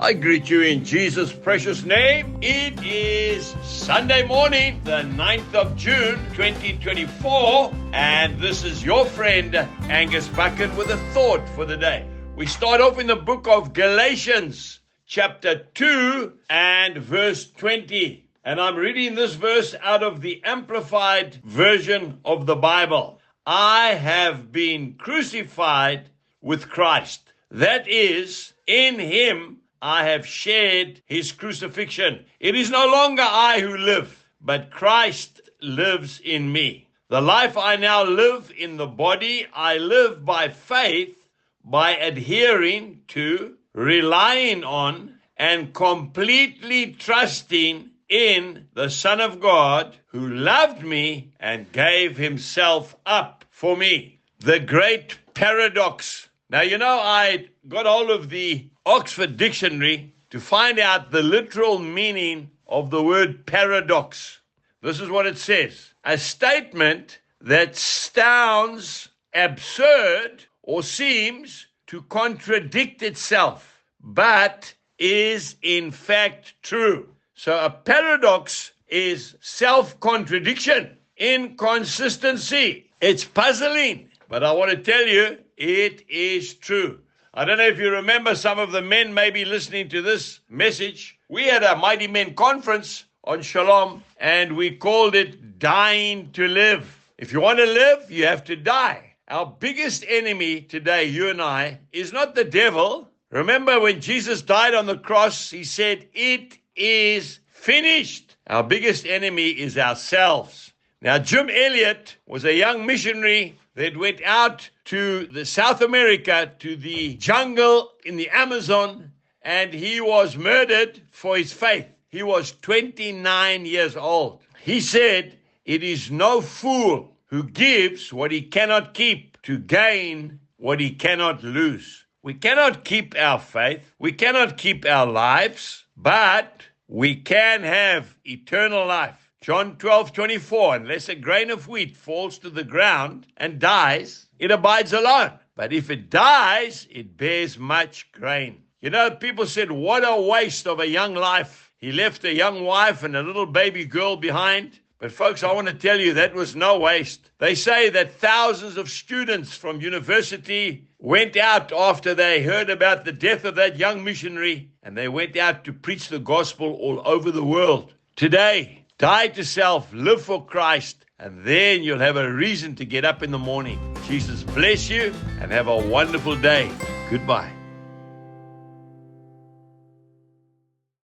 I greet you in Jesus' precious name. It is Sunday morning, the 9th of June, 2024, and this is your friend, Angus Buchan, with a thought for the day. We start off in the book of Galatians, chapter 2 and verse 20. And I'm reading this verse out of the Amplified version of the Bible. I have been crucified with Christ. That is, in him I have shared his crucifixion. It is no longer I who live, but Christ lives in me. The life I now live in the body, I live by faith, by adhering to, relying on, and completely trusting in the Son of God who loved me and gave himself up for me. The great paradox. Now, I got hold of the Oxford Dictionary to find out the literal meaning of the word paradox. This is what it says. A statement that sounds absurd or seems to contradict itself, but is in fact true. So a paradox is self-contradiction, inconsistency. It's puzzling, but I want to tell you, it is true. I don't know if you remember, some of the men may be listening to this message. We had a Mighty Men conference on Shalom, and we called it Dying to Live. If you want to live, you have to die. Our biggest enemy today, you and I, is not the devil. Remember when Jesus died on the cross, he said, "It is finished." Our biggest enemy is ourselves. Now, Jim Elliot was a young missionary that went out to the South America, to the jungle in the Amazon, and he was murdered for his faith. He was 29 years old. He said, "It is no fool who gives what he cannot keep to gain what he cannot lose." We cannot keep our faith. We cannot keep our lives, but we can have eternal life. John 12:24, unless a grain of wheat falls to the ground and dies, it abides alone. But if it dies, it bears much grain. People said, what a waste of a young life. He left a young wife and a little baby girl behind. But folks, I want to tell you, that was no waste. They say that thousands of students from university went out after they heard about the death of that young missionary, and they went out to preach the gospel all over the world. Today, die to self, live for Christ, and then you'll have a reason to get up in the morning. Jesus bless you and have a wonderful day. Goodbye.